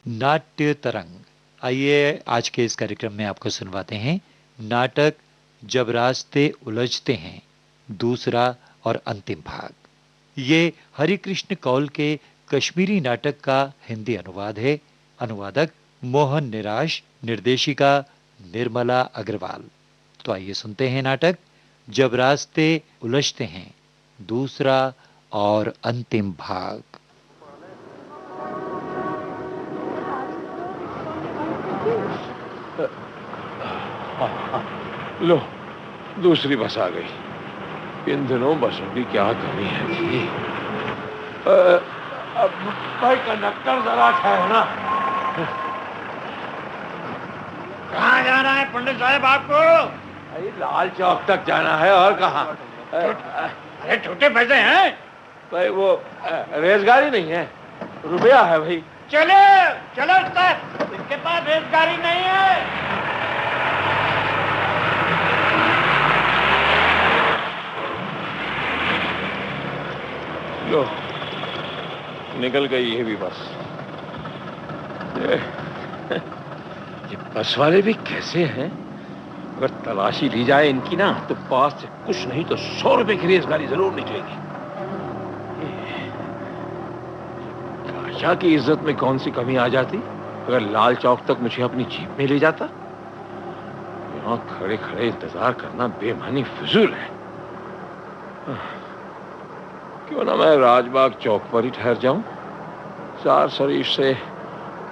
नाट्य तरंग। आइए आज के इस कार्यक्रम में आपको सुनवाते हैं नाटक जब रास्ते उलझते हैं, दूसरा और अंतिम भाग। ये हरिकृष्ण कौल के कश्मीरी नाटक का हिंदी अनुवाद है। अनुवादक मोहन निराश, निर्देशिका निर्मला अग्रवाल। तो आइए सुनते हैं नाटक जब रास्ते उलझते हैं, दूसरा और अंतिम भाग। लो, दूसरी बस आ गई। इन दिनों बसों की क्या कमी है जी। अब भाई कंडक्टर जरा ठहरना। कहाँ जाना है पंडित साहब आपको? भाई लाल चौक तक जाना है, और कहाँ? अरे छोटे पैसे हैं भाई वो रेलगाड़ी नहीं है, रुपया है भाई। चलो चलो सर, इसके पास रेलगाड़ी नहीं है। लो, निकल गई ये भी बस। ये बस वाले भी कैसे हैं? अगर तलाशी ली जाए इनकी ना, तो पास से कुछ नहीं तो 100 रुपए की रेलगाड़ी जरूर निकलेगी। काशा की इज्जत में कौन सी कमी आ जाती अगर लाल चौक तक मुझे अपनी जीप में ले जाता। यहाँ खड़े खड़े इंतजार करना बेमानी फिजूल है। क्यों ना मैं राजबाग चौक पर ही ठहर जाऊं। 4 शरीफ से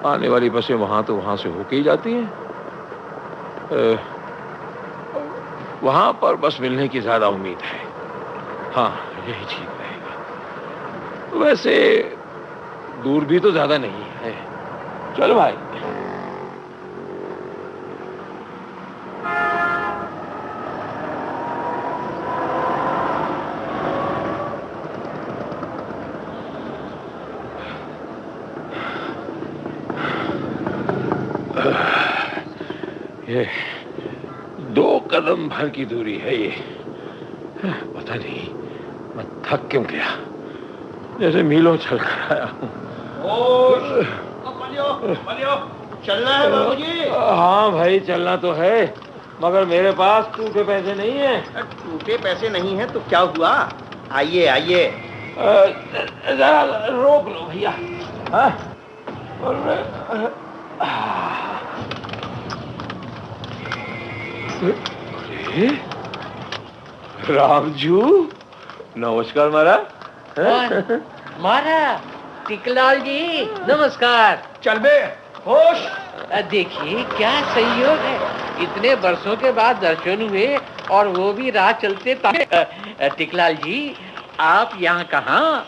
आने वाली बसें वहां तो वहां से होके ही जाती हैं। वहां पर बस मिलने की ज्यादा उम्मीद है। हाँ, यही ठीक रहेगा। वैसे दूर भी तो ज्यादा नहीं है। चलो भाई। ये 2 कदम भर की दूरी है ये। पता नहीं मैं थक क्यों गया, जैसे मीलों चल कर आया हूँ। चलना है बाबूजी? हाँ भाई, चलना तो है, मगर मेरे पास टूटे पैसे नहीं है। टूटे पैसे नहीं है तो क्या हुआ? आइए आइए। जरा रोक लो भैया। रामजू, नमस्कार महाराज। महाराज टिकलाल जी, नमस्कार। चल बे, होश। देखिए क्या संयोग है, इतने वर्षों के बाद दर्शन हुए और वो भी राह चलते। टिकलाल जी, आप यहाँ कहाँ?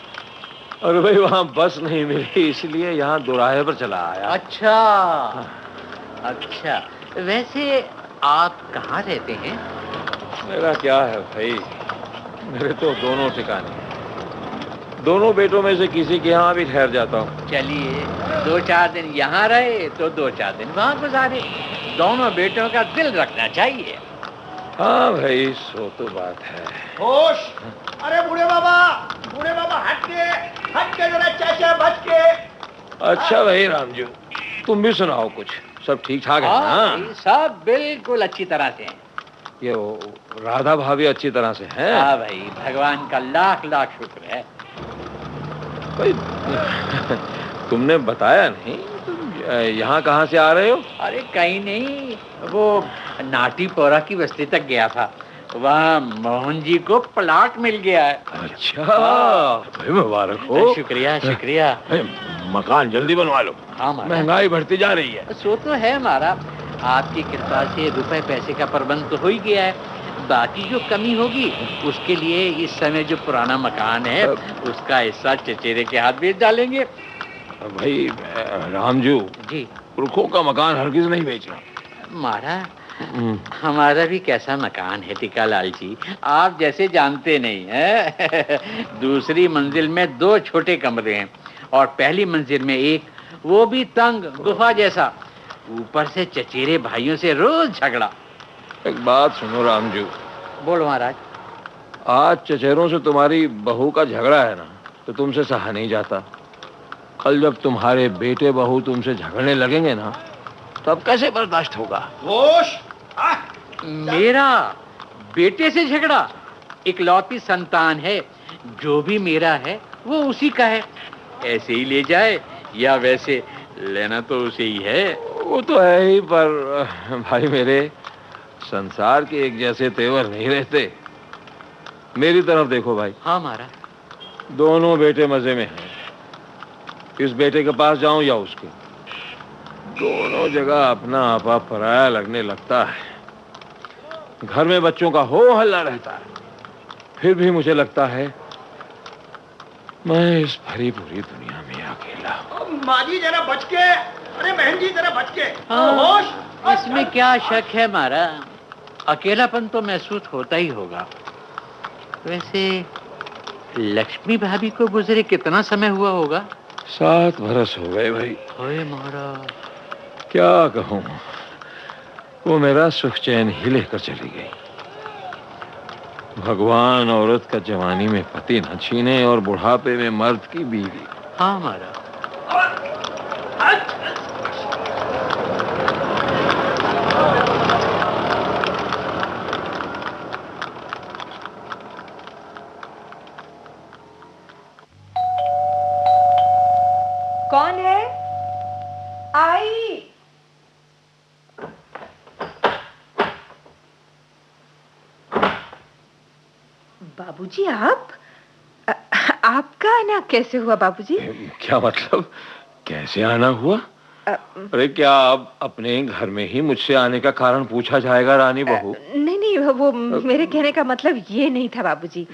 अरे भाई, वहाँ बस नहीं मिली, इसलिए यहाँ दोराहे पर चला आया। अच्छा अच्छा, वैसे आप कहाँ रहते हैं? मेरा क्या है भाई, मेरे तो दोनों ठिकाने हैं। दोनों बेटों में से किसी के यहाँ भी ठहर जाता हूँ। चलिए, 2-4 दिन यहाँ रहे तो 2-4 दिन वहाँ गुजारे। दोनों बेटों का दिल रखना चाहिए। हाँ भाई, सो तो बात है। होश। अरे बूढ़े बाबा हट के जरा, चाचा बच के। अच्छा भाई रामजू, तुम भी सुनाओ कुछ। सब ठीक ठाक है ना? सब बिल्कुल अच्छी तरह से हैं। ये राधा भाभी अच्छी तरह से हैं? हाँ भाई, भगवान का लाख लाख शुक्र है। भाई तुमने बताया नहीं, तुम यहाँ कहाँ से आ रहे हो? अरे कहीं नहीं, वो नाटीपोरा की बस्ती तक गया था। वहाँ मोहन जी को प्लाट मिल गया है। अच्छा, भाई मुबारक हो। शुक्रिया शुक्रिया। मकान जल्दी बनवा लो। हाँ, महंगाई बढ़ती जा रही है। सो तो है हमारा, आपकी कृपा से रुपए पैसे का प्रबंध तो हो ही गया है। बाकी जो कमी होगी उसके लिए इस समय जो पुराना मकान है उसका हिस्सा चचेरे के हाथ भेज डालेंगे। भाई रामजू जी, पुरखों का मकान हरगिज नहीं बेचना। महाराज, हमारा भी कैसा मकान है टिकालाल जी, आप जैसे जानते नहीं है। दूसरी मंजिल में 2 छोटे कमरे हैं और पहली मंजिल में एक, वो भी तंग गुफा जैसा। ऊपर से चचेरे भाइयों से रोज झगड़ा। एक बात सुनो रामजू। बोलो महाराज। आज चचेरों से तुम्हारी बहू का झगड़ा है ना, तो तुमसे सहा नहीं जाता। कल जब तुम्हारे बेटे बहू तुमसे झगड़ने लगेंगे ना, तब कैसे बर्दाश्त होगा? होश। मेरा बेटे से झगड़ा? इकलौती संतान है, जो भी मेरा है वो उसी का है। ऐसे ही ले जाए या वैसे, लेना तो उसे ही है। वो तो है ही, पर भाई मेरे, संसार के एक जैसे तेवर नहीं रहते। मेरी तरफ देखो भाई। हाँ महाराज। दोनों बेटे मजे में हैं। इस बेटे के पास जाऊं या उसके, दोनों जगह अपना आपा पराया लगने लगता है। घर में बच्चों का हो हल्ला रहता है, फिर भी मुझे लगता है मैं इस भरी पूरी दुनिया में अकेला हूं। माँ जी जरा बच के, अरे बहन जी जरा बच के। हाँ, होश। इसमें क्या शक है महाराज, अकेलापन तो महसूस होता ही होगा। वैसे लक्ष्मी भाभी को गुजरे कितना समय हुआ होगा? 7 बरस हो गए भाई। ओए महाराज। क्या कहूं, वो मेरा सुख चैन ही लेकर चली गई। भगवान औरत का जवानी में पति न छीने और बुढ़ापे में मर्द की बीवी। हाँ महाराज। कौन है? आई। बाबूजी आप? आपका आना कैसे हुआ बाबूजी? क्या मतलब कैसे आना हुआ? अरे क्या अब अपने घर में ही मुझसे आने का कारण पूछा जाएगा रानी बहू? नहीं नहीं, वो मेरे कहने का मतलब ये नहीं था बाबूजी।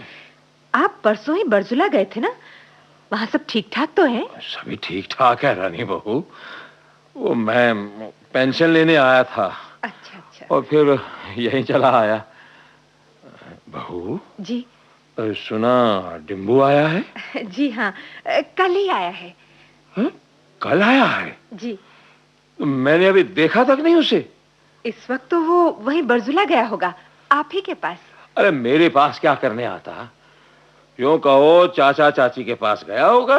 आप परसों ही बरजुला गए थे ना, वहाँ सब ठीक ठाक तो है? सभी ठीक ठाक है रानी बहू। वो मैं पेंशन लेने आया था। अच्छा अच्छा। और फिर यहीं चला आया। बहू जी। सुना डिम्बू आया है? जी हाँ, कल ही आया है। हा? कल आया है? जी। मैंने अभी देखा तक नहीं उसे। इस वक्त तो वो वहीं बरजुला गया होगा, आप ही के पास। अरे मेरे पास क्या करने आता? यूं कहो चाचा चाची के पास गया होगा,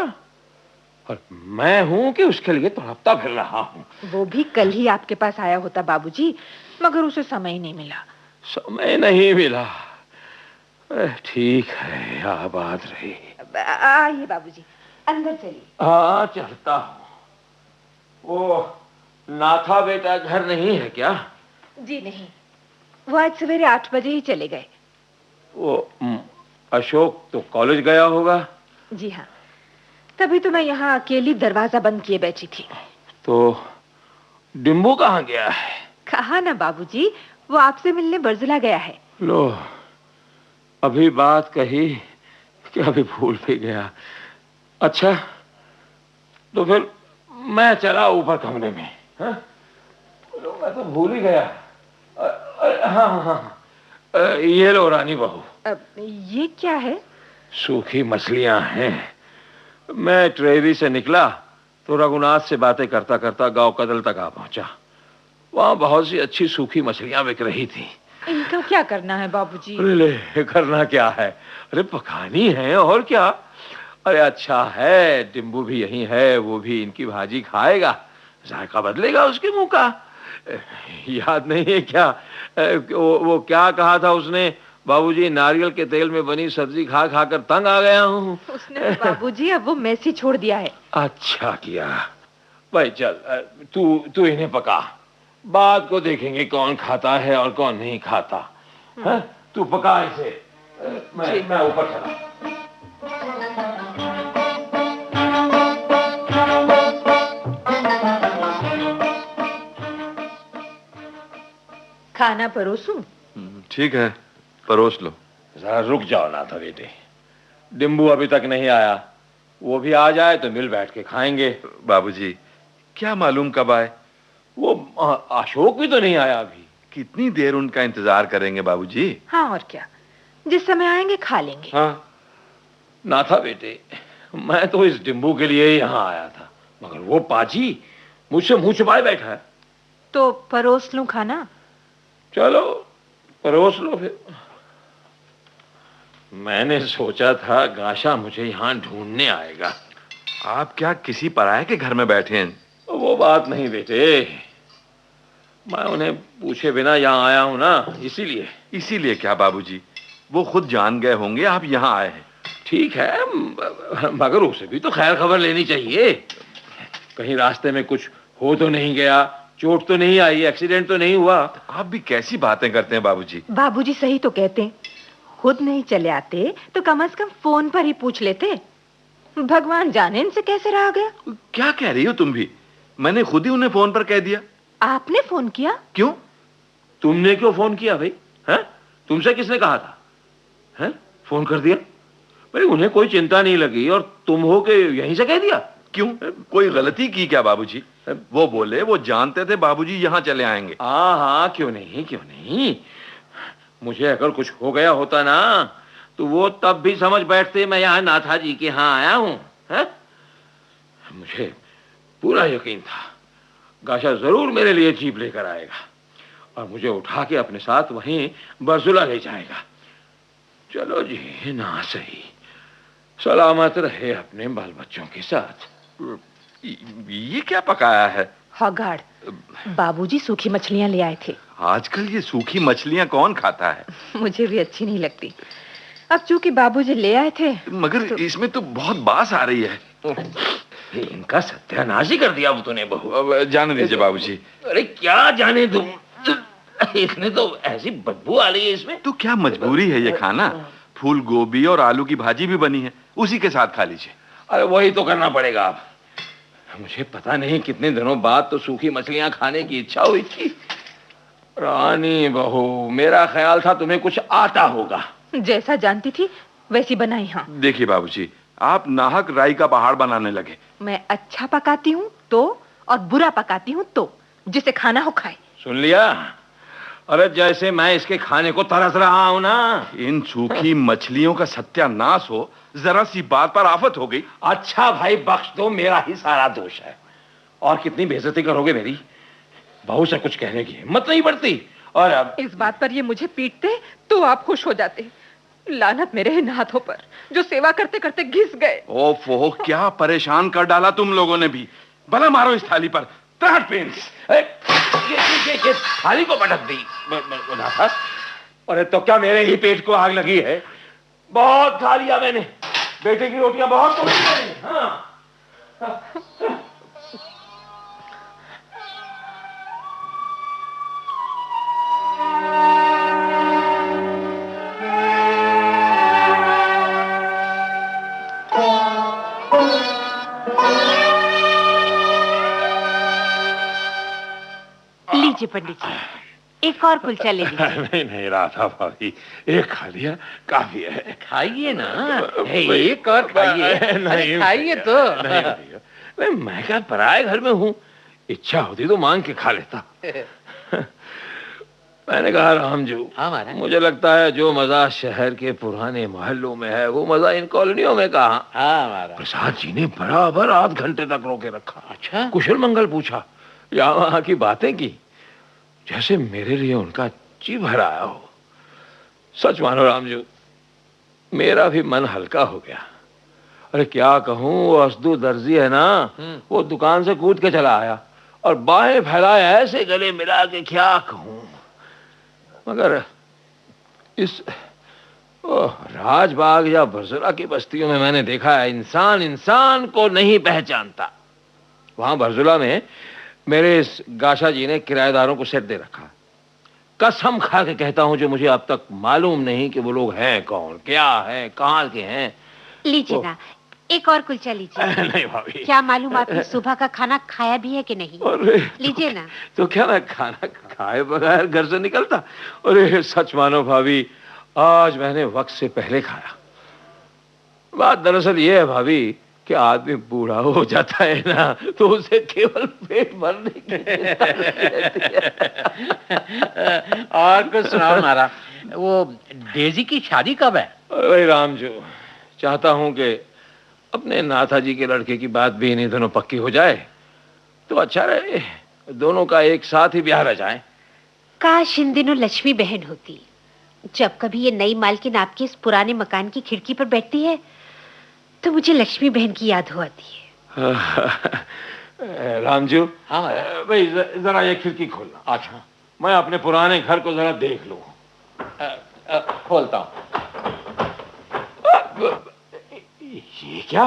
और मैं हूं कि उसके लिए तड़पता फिर रहा हूं। वो भी कल ही आपके पास आया होता बाबूजी, मगर उसे समय ही नहीं मिला। समय नहीं मिला? ठीक है, आबाद रही। आइए बाबूजी, अंदर चलिए। हाँ चलता हूँ। वो नाथा बेटा घर नहीं है क्या? जी नहीं, वो आज सवेरे 8 बजे ही चले गए। वो अशोक तो कॉलेज गया होगा। जी हाँ, तभी तो मैं यहाँ अकेली दरवाजा बंद किए बैठी थी। तो डिम्बू कहाँ गया है? कहा ना बाबूजी, वो आपसे मिलने बरजुला गया है। लो, अभी बात कही कि अभी भूल भी गया। अच्छा, तो फिर मैं चला ऊपर कमरे में। हाँ? लो, मैं तो भूल ही गया। हाँ हाँ हाँ, ये लो रानी बहू। ये क्या है? सूखी मछलियां हैं। मैं ट्रेरी से निकला तो रघुनाथ से बातें करता करता गांव कदल तक आ पहुंचा। वहां बहुत सी अच्छी सूखी मछलियां बिक रही थी। इनका क्या करना है बाबूजी? अरे ले, करना क्या है? अरे पकानी है और क्या। अरे अच्छा है, डिम्बू भी यही है, वो भी इनकी भाजी खाएगा, जायका बदलेगा उसके मुंह का। याद नहीं है क्या वो क्या कहा था उसने? बाबूजी, नारियल के तेल में बनी सब्जी खा खा कर तंग आ गया हूँ। उसने बाबूजी अब वो मैसी छोड़ दिया है। अच्छा किया भाई। चल तू इन्हें पका, बाद को देखेंगे कौन खाता है और कौन नहीं खाता। है? तू पका इसे, मैं ऊपर चला। खाना परोसूं? ठीक है, परोस लो। जरा रुक जाओ ना था बेटे, डिम्बू अभी तक नहीं आया। वो भी आ जाए तो मिल बैठ के खाएंगे। बाबूजी, क्या मालूम कब आए? वो अशोक भी तो नहीं आया अभी। कितनी देर उनका इंतजार करेंगे बाबूजी? हाँ और क्या, जिस समय आएंगे खा लेंगे। हाँ ना था बेटे, मैं तो इस डिम्बू के लिए ही यहाँ आया था, मगर वो पाजी मुझसे मुंह छुपाए बैठा है। तो परोस लूं खाना? चलो परोस लो फिर। मैंने सोचा था गाशा मुझे यहाँ ढूंढने आएगा, आप क्या किसी पराये के घर में बैठे हैं? वो बात नहीं बेटे, मैं उन्हें पूछे बिना यहाँ आया हूँ ना, इसीलिए। इसीलिए क्या बाबूजी, वो खुद जान गए होंगे आप यहाँ आए हैं। ठीक है, मगर उसे भी तो खैर खबर लेनी चाहिए। कहीं रास्ते में कुछ हो तो नहीं गया, चोट तो नहीं आई, एक्सीडेंट तो नहीं हुआ। आप भी कैसी बातें करते हैं बाबूजी। बाबूजी सही तो कहते हैं, खुद नहीं चले आते तो कम से कम फोन पर ही पूछ लेते। भगवान जाने इनसे कैसे रहा गया। क्या कह रही हो तुम भी? मैंने खुद ही उन्हें फोन पर कह दिया। आपने फोन किया? क्यों? तुमने क्यों फोन किया भाई? हैं? तुमसे किसने कहा था? हैं? फोन कर दिया भाई, उन्हें कोई चिंता नहीं लगी और तुम हो के यहीं से कह दिया? क्यों, कोई गलती की क्या बाबूजी? वो बोले वो जानते थे बाबूजी यहाँ चले आएंगे। हाँ हाँ, क्यों नहीं, क्यों नहीं। मुझे अगर कुछ हो गया होता ना तो वो तब भी समझ बैठते मैं यहाँ नाथा जी के यहाँ आया हूँ। मुझे पूरा यकीन था गाशा जरूर मेरे लिए जीप लेकर आएगा और मुझे उठा के अपने साथ वहीं बरजुला ले जाएगा। चलो जी, ना सही सलामत रहे अपने बाल बच्चों के साथ। ये क्या पकाया है? हगाड़, बाबूजी सूखी मछलियां ले आए थे। आजकल ये सूखी मछलियां कौन खाता है? मुझे भी अच्छी नहीं लगती, अब चूंकि बाबूजी ले आए थे। मगर तो... इसमें तो बहुत बास आ रही है। इनका सत्यानाश ही कर दिया वो तूने बहू। जाने दीजिए बाबूजी। अरे क्या जाने तुम, इसने तो ऐसी बदबू आ रही है इसमें। तो क्या मजबूरी है ये खाना? फूल गोभी और आलू की भाजी भी बनी है, उसी के साथ खा लीजिए। अरे वही तो करना पड़ेगा अब। मुझे पता नहीं कितने दिनों बाद तो सूखी मछलियां खाने की इच्छा हुई थी। रानी बहू, मेरा ख्याल था तुम्हें कुछ आता होगा। जैसा जानती थी वैसी बनाई। हाँ देखिए बाबूजी, आप नाहक राई का पहाड़ बनाने लगे। मैं अच्छा पकाती हूँ तो और बुरा पकाती हूँ तो, जिसे खाना हो खाए। सुन लिया? अरे जैसे मैं इसके खाने को तरस रहा हूँ ना। इन सूखी मछलियों का सत्यानाश हो, जरा सी बात पर आफत हो गई। अच्छा भाई बख्श दो, मेरा ही सारा दोष है। और कितनी बेइज्जती करोगे मेरी? बहू से कुछ कहने की हिम्मत नहीं बढ़ती। और अब इस बात पर ये मुझे पीटते तो आप खुश हो जाते। लानत मेरे इन हाथों पर जो सेवा करते करते घिस गए। ओफो, क्या परेशान कर डाला तुम लोगों ने भी। भला मारो इस थाली पर। ये थाली को पटक दी। अरे तो क्या मेरे ही पेट को आग लगी है? बहुत खा लिया मैंने, बेटे की रोटियां बहुत तोड़ी मैंने। हाँ। लीजिए पंडित जी, एक और कुलचा ले लीजिए। नहीं नहीं राधा भाभी, एक खा लिया काफी है। खाइए ना, एक और खाइए। नहीं खाइए तो। नहीं, मैं क्या पराये घर में हूँ, इच्छा होती तो मांग के खा लेता। मैंने कहा रामजू, हाँ मुझे लगता है जो मजा शहर के पुराने मोहल्लों में है वो मजा इन कॉलोनियों में कहाँ। हाँ, प्रसाद जी ने बराबर आध घंटे तक रोके रखा। अच्छा? कुशल मंगल पूछा, यहाँ वहाँ की बातें की, जैसे मेरे लिए उनका जी भर आया हो। सच मानो रामजू, मेरा भी मन हल्का हो गया। अरे क्या कहूँ, वो असदू दर्जी है ना, वो दुकान से कूद के चला आया और बाहें फैलाए ऐसे गले मिला के क्या कहूँ। मगर इस राजबाग या बरजुला की बस्तियों में मैंने देखा है, इंसान इंसान को नहीं पहचानता। वहां बरजुला में मेरे इस गाशा जी ने किराएदारों को सेट दे रखा। कसम खा के कहता हूं, जो मुझे अब तक मालूम नहीं कि वो लोग हैं कौन, क्या है, कहाँ के हैं। लीजिए ना, एक और कुलचा लीजिए। नहीं भाभी, क्या मालूम आपने सुबह का खाना खाया भी है कि नहीं। लीजिए ना। तो क्या मैं खाना खाए बगैर घर से निकलता? अरे सच मानो भाभी, आज मैंने वक्त से पहले खाया। बात दरअसल ये है भाभी कि आदमी बूढ़ा हो जाता है ना, तो उसे केवल पेट भरने की और कुछ सुनाओ मारा। वो डेजी की शादी कब है? अरे रामजू, चाहता हूं कि अपने नाथा जी के लड़के की बात भी इन्हीं दोनों पक्की हो जाए तो अच्छा रहे, दोनों का एक साथ ही ब्याह रह जाए। काश इन दिनों लक्ष्मी बहन होती। जब कभी ये नई मालकिन आपके इस पुराने मकान की खिड़की पर बैठती है तो मुझे लक्ष्मी बहन की याद हो आती है। रामजू, हाँ भाई जरा ये खिड़की खोलना। अच्छा, मैं अपने पुराने घर को जरा देख लूं। खोलता हूँ। ये क्या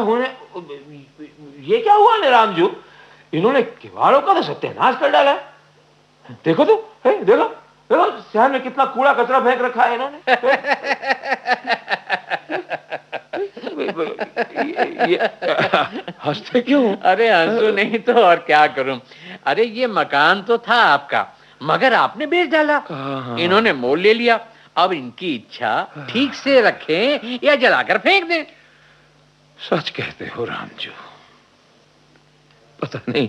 हुआ ने रामजू? इन्होंने किवाड़ों का तो सत्यानाश कर डाला है। देखो तो, देखो देखो शहर में कितना कूड़ा कचरा फेंक रखा है इन्होंने। हंसते क्यों? अरे हंसू नहीं तो और क्या करूं। अरे ये मकान तो था आपका, मगर आपने बेच डाला। इन्होंने मोल ले लिया। अब इनकी इच्छा ठीक से रखें या जलाकर फेंक दें। सच कहते हो रामजू। पता नहीं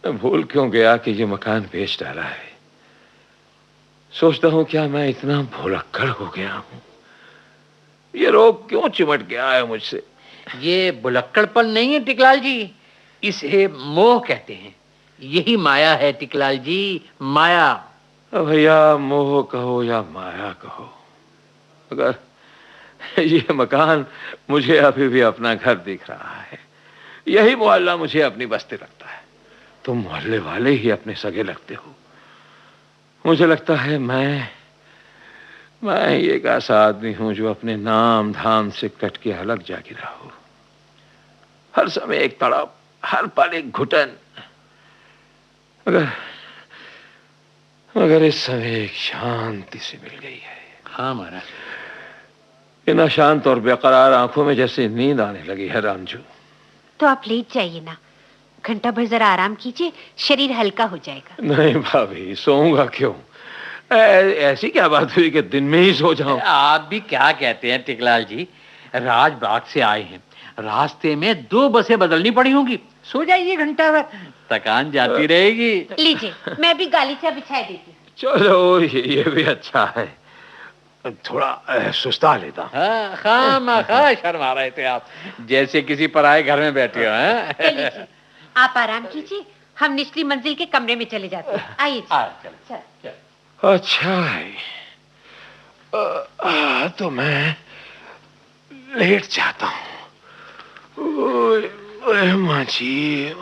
मैं भूल क्यों गया कि ये मकान बेच डाला है। सोचता हूं क्या मैं इतना भुलक्कड़ हो गया हूं। ये रोग क्यों चिमट गया है मुझसे। ये भुलक्कड़पन नहीं है टिकलाल जी, इसे मोह कहते हैं। यही माया है टिकलाल जी, माया। भैया मोह कहो या माया कहो, अगर ये मकान मुझे अभी भी अपना घर दिख रहा है, यही मोहल्ला मुझे अपनी बस्ती लगता है, तुम मोहल्ले वाले ही अपने सगे लगते हो। मुझे लगता है मैं एक ऐसा आदमी हूं जो अपने नाम धाम से कट के अलग जा गिरा हो। हर समय एक तड़प, हर पल एक घुटन। मगर इस समय एक शांति से मिल गई है। हाँ महाराज। इन अशांत और बेकरार आंखों में जैसे नींद आने लगी है रामजू। तो आप लेट जाइए ना, घंटा भर जरा आराम कीजिए, शरीर हल्का हो जाएगा। नहीं भाभी, सोऊंगा क्यों? ऐसी क्या बात हुई कि दिन में ही सो जाऊं? आप भी क्या कहते हैं टिकलाल जी, राजबाग से आए हैं, रास्ते में 2 बसें बदलनी पड़ी होंगी। सो जाइए घंटा भर, थकान जाती रहेगी। लीजिए, मैं भी गालीचा बिछा देती हूँ। चलो ये भी अच्छा है, थोड़ा सुस्ता लेता। हाँ, खामखा शर्मा रहे थे आप, जैसे किसी पराए घर में बैठे हो। लीजिए, आप आराम कीजिए, हम निचली मंजिल के कमरे में चले जाते हैं। आइए। चल। अच्छा है, तो मैं लेट जाता हूँ। ओए माची,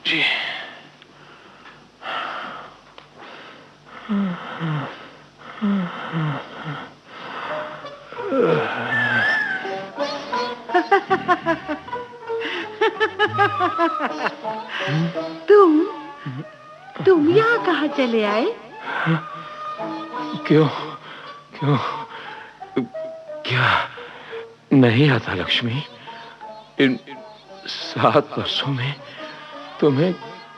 जी। तुम यहाँ कहाँ चले आए? क्यों क्या नहीं आता लक्ष्मी? इन 7 वर्षों में तुम्हें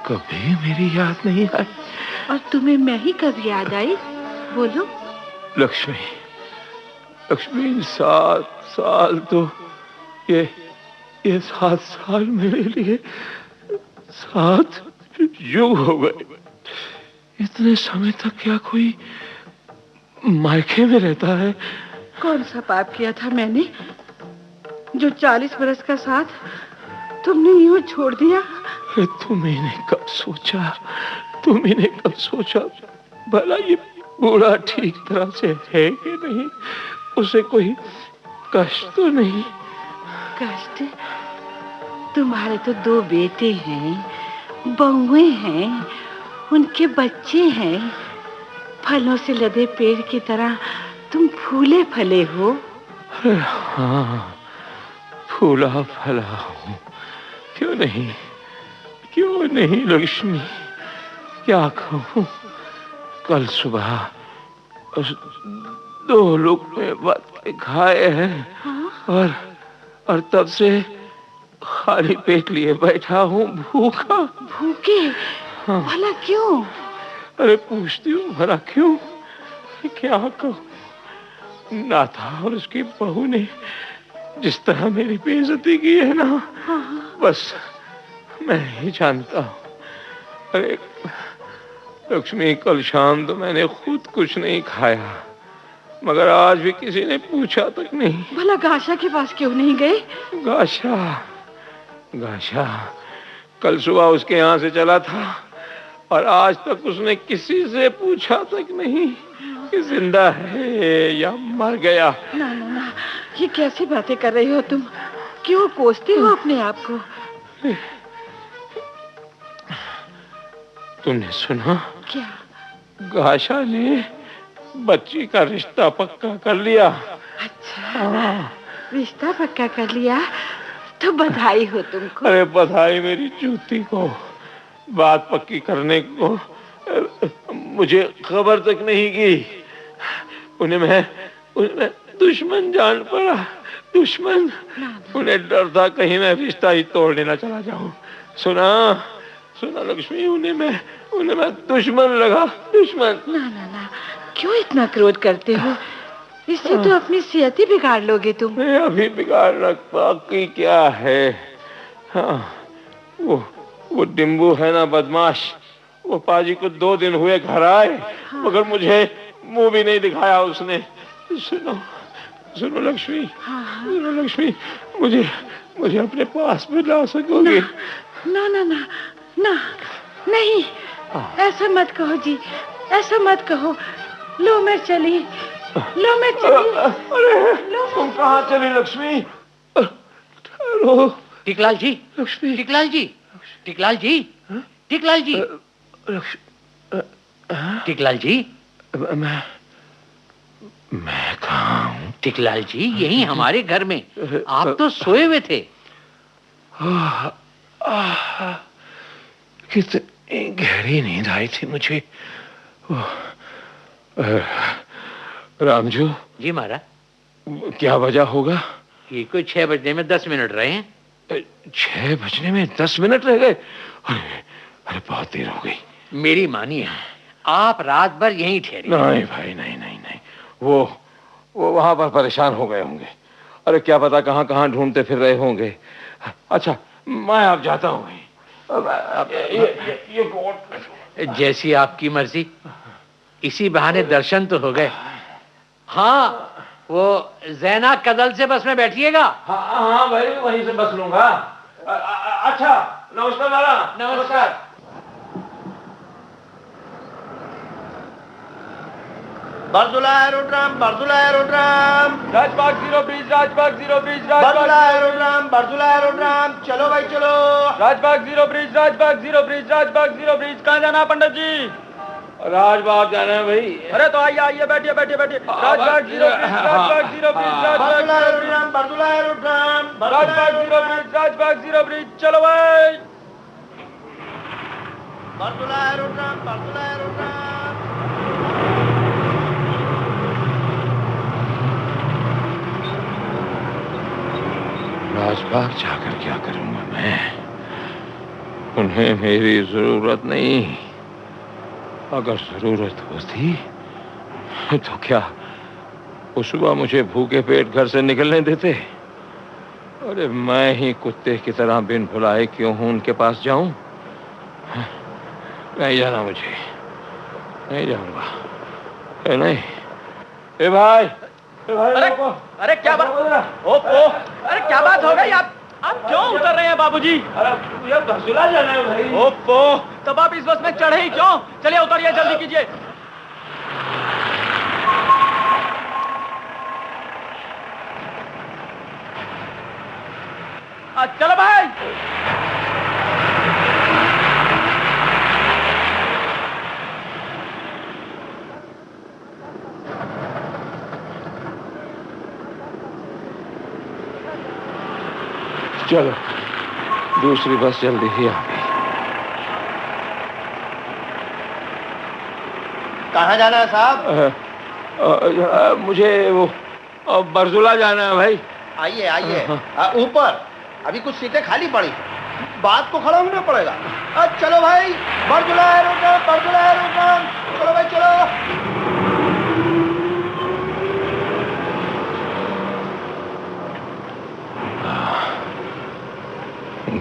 कभी मेरी याद नहीं आई? और तुम्हें मैं ही कब याद आई? बोलो। लक्ष्मी, 7 साल तो ये 7 साल मेरे लिए 7 युग हो गए। इतने समय तक क्या कोई मायके में रहता है? कौन सा पाप किया था मैंने जो 40 बरस का साथ तुमने यूं छोड़ दिया? तुम्हें कब सोचा भला ये बूढ़ा ठीक तरह से है कि नहीं? उसे कोई कष्ट तो नहीं? कष्ट? तुम्हारे तो 2 बेटे हैं, बहुएं हैं, उनके बच्चे हैं। फलों से लदे पेड़ की तरह तुम फूले फले हो। हाँ, फूला फला हूँ। क्यों नहीं लक्ष्मी, क्या कहूँ? कल सुबह उस 2 लुक़मे भात खाए हैं। हाँ? और तब से खाली पेट लिए बैठा हूँ, भूखे? हाँ। भला क्यों? अरे पूछती हूँ भला क्यों? क्या कहूँ? नाथा और उसकी बहू ने जिस तरह मेरी बेइज्जती की है ना, हाँ। बस मैं ही जानता हूँ। अरे लक्ष्मी, कल शाम तो मैंने खुद कुछ नहीं खाया, मगर आज भी किसी ने पूछा तक नहीं। भला गाशा के पास क्यों नहीं गए? गाशा कल सुबह उसके यहाँ से चला था और आज तक उसने किसी से पूछा तक नहीं कि जिंदा है या मर गया। ना, ये कैसी बातें कर रही हो तुम? क्यों कोसते हो अपने आप को? तूने सुना? क्या? गाशा ने बच्ची का रिश्ता पक्का कर लिया। अच्छा, रिश्ता पक्का कर लिया? तो बधाई हो तुमको। अरे बधाई मेरी जूती को। बात पक्की करने को मुझे खबर तक नहीं की। उन्हें मैं दुश्मन जान पड़ा। दुश्मन। उन्हें डर था कहीं मैं रिश्ता ही तोड़ने ना चला जाऊं। सुना लक्ष्मी, उन्हें मैं दुश्मन लगा। दुश्मन। ना, क्यों इतना क्रोध करते हो? इससे तो अपनी सेहत ही बिगाड़ लोगे तुम। मैं अभी बिगाड़ना बाकी क्या है? हाँ, वो डिम्बू है ना बदमाश, वो पाजी को 2 दिन हुए घर आए। हाँ। मगर मुझे मुंह भी नहीं दिखाया उसने। सुनो लक्ष्मी। हाँ। सुनो लक्ष्मी, मुझे अपने पास में ला सकोगे? ना, नहीं, ऐसा मत कहो जी, ऐसा मत कहो। लो मैं चली। अरे तुम कहाँ चली लक्ष्मी? हेलो टिकलाल जी। लक्ष्मी। टिकलाल जी। टिकलाल जी। मैं कहाँ हूँ? टिकलाल जी, यही हमारे घर में। आप तो सोए हुए थे। कितनी गहरी नींद आई थी मुझे। रामजू। जी महाराज। क्या वजह होगा? ये कोई 6 बजने में 10 मिनट रहे हैं। 6 बजने में 10 मिनट रह गए? अरे बहुत देर हो गई। मेरी मानिए, आप रात भर यहीं ठहरे। नहीं भाई, नहीं। वो वहां पर परेशान हो गए होंगे। अरे क्या पता कहाँ ढूंढते फिर रहे होंगे। अच्छा, मैं अब जाता हूँ। ये जैसी आपकी मर्जी। इसी बहाने दर्शन तो हो गए। हाँ, वो जैना कदल से बस में बैठिएगा। हाँ भाई, वहीं से बस लूंगा। अच्छा, नमस्कार दादा। नमस्कार। Barjula aerodrome. Rajbagh zero bridge. Barjula aerodrome. चलो भाई चलो। Rajbagh zero bridge. कहाँ जाना है पंडित जी? राजबाग जाना है भाई। अरे तो आइए, बैठिए। Rajbagh zero bridge. Barjula aerodrome. Rajbagh zero bridge. चलो भाई। बरजुला एरोड्राम। राजबाग जाकर क्या करूंगा मैं? उन्हें मेरी जरूरत नहीं। अगर जरूरत होती तो क्या वो सुबह मुझे भूखे पेट घर से निकलने देते? अरे मैं ही कुत्ते की तरह बिन बुलाए क्यों हूं उनके पास जाऊं? नहीं जाना मुझे, नहीं जाऊंगा। नहीं। ए भाई, अरे क्या बात? अरे क्या बात हो गई? आप क्यों उतर रहे हैं बाबूजी? अरे यार, बरजुला जाना है भाई। ओफो, तब आप इस बस में चढ़े ही क्यों? चलिए उतरिए, जल्दी कीजिए। चलो भाई। चलो, दूसरी बस जल्दी ही आ गई। कहाँ जाना है साहब? मुझे वो बरजुला जाना है भाई। आइए। ऊपर अभी कुछ सीटें खाली पड़ी, बात को खड़ा होना पड़ेगा। चलो भाई, बरजुला एरोड्राम। चलो भाई चलो।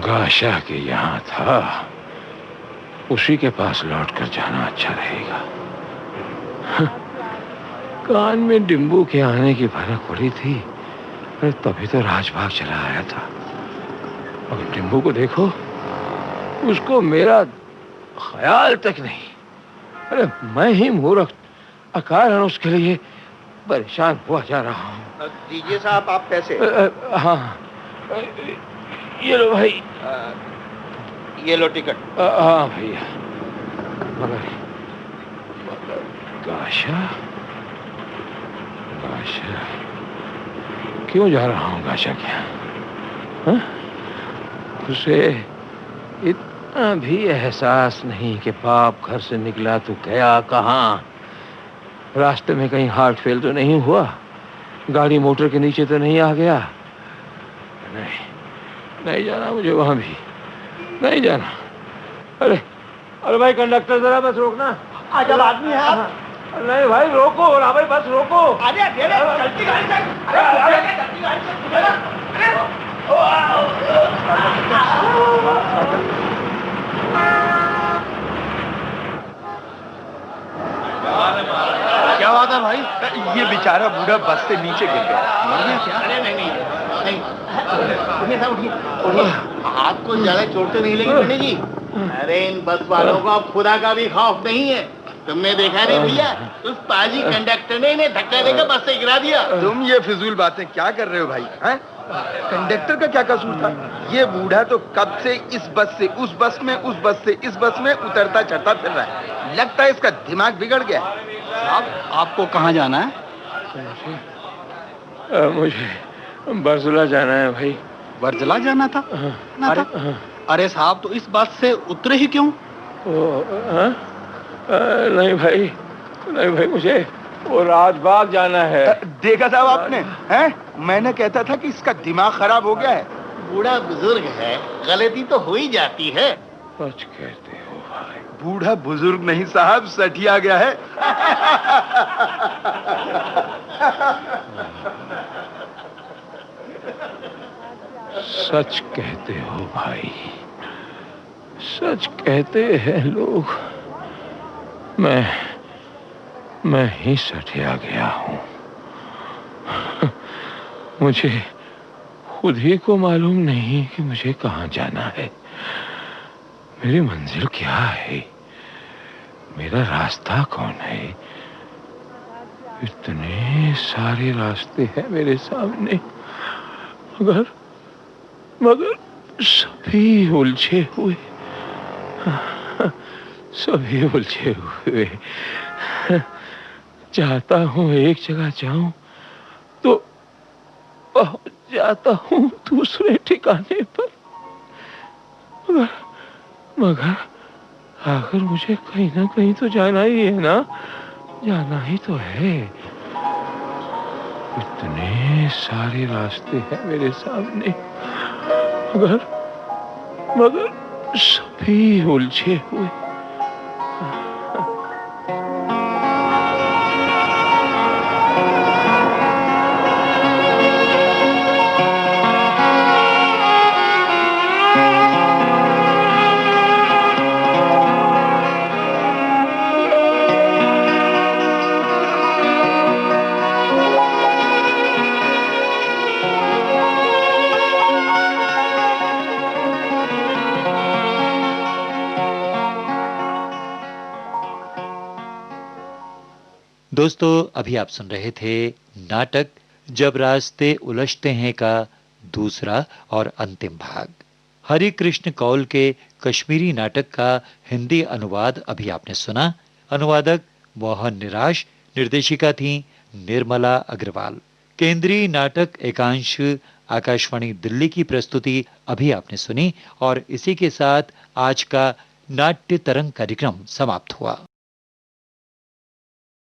गाशा के यहाँ था, उसी के पास लौटकर जाना अच्छा रहेगा। कान में डिम्बू के आने की भनक पड़ी थी। अरे तभी तो राजबाग चला आया था। मगर डिम्बू को देखो, उसको मेरा ख्याल तक नहीं। अरे मैं ही मूर्ख अकारण उसके लिए परेशान हुआ जा रहा हूँ। दीजिए साहब आप पैसे। हाँ, ये लो भाई। ये लो टिकट। हाँ भैया। मगर गाशा, गाशा क्यों जा रहा हूँ गाशा के यहाँ? उसे इतना भी एहसास नहीं कि बाप घर से निकला तो गया कहाँ? रास्ते में कहीं हार्ट फेल तो नहीं हुआ? गाड़ी मोटर के नीचे तो नहीं आ गया? नहीं, नहीं जाना मुझे वहां भी, नहीं जाना। अरे अरे भाई कंडक्टर, जरा बस रोकना। जब आदमी है आप। नहीं भाई रोको ना भाई, बस रोको। अरे चलती गाड़ी से, चलती गाड़ी से। क्या बात है भाई? ये बेचारा बूढ़ा बस से नीचे गिर गया, मर गया क्या? अरे नहीं, उठिए साहब, उठिए। आपको ज्यादा चोट तो नहीं लगी पंडित जी? अरे इन बस वालों को अब खुदा का भी खौफ नहीं है। तुमने देखा नहीं भैया, उस पाजी कंडक्टर ने इन्हें धक्का देकर बस से गिरा दिया। तुम ये फिजूल बातें क्या कर रहे हो भाई? हैं? कंडक्टर का क्या कसूर था? ये बूढ़ा तो कब से इस बस से उस बस में, उस बस से इस बस में उतरता चढ़ता फिर रहा है। लगता है इसका दिमाग बिगड़ गया। आपको कहाँ जाना है? मुझे बरजुला जाना है भाई। बरजला जाना था? अरे साहब, तो इस बस से उतरे ही क्यों? नहीं भाई, नहीं भाई, मुझे वो राजबाग जाना है। देखा साहब आपने? हैं? मैंने कहता था कि इसका दिमाग खराब हो गया है। बूढ़ा बुजुर्ग है, गलती तो हो ही जाती है। सच कहते हो भाई। बूढ़ा बुजुर्ग नहीं साहब, सठिया गया है। सच कहते हो भाई, सच कहते हैं लोग। मैं ही सठिया गया हूँ। मुझे खुद ही को मालूम नहीं कि मुझे कहाँ जाना है। मेरी मंजिल क्या है? मेरा रास्ता कौन है? इतने सारे रास्ते हैं मेरे सामने, मगर सभी उलझे हुए, सभी उलझे हुए। चाहता हूँ एक जगह जाऊं तो पहुंच जाता हूँ दूसरे ठिकाने पर, मगर आखिर मुझे कहीं ना कहीं तो जाना ही है ना, जाना ही तो है। इतने सारे रास्ते हैं मेरे सामने, मगर सभी उलझे हुए। दोस्तों, अभी आप सुन रहे थे नाटक जब रास्ते उलझते हैं का दूसरा और अंतिम भाग। हरि कृष्ण कौल के कश्मीरी नाटक का हिंदी अनुवाद अभी आपने सुना। अनुवादक मोहन निराश, निर्देशिका थी निर्मला अग्रवाल। केंद्रीय नाटक एकांश आकाशवाणी दिल्ली की प्रस्तुति अभी आपने सुनी और इसी के साथ आज का नाट्य तरंग कार्यक्रम समाप्त हुआ।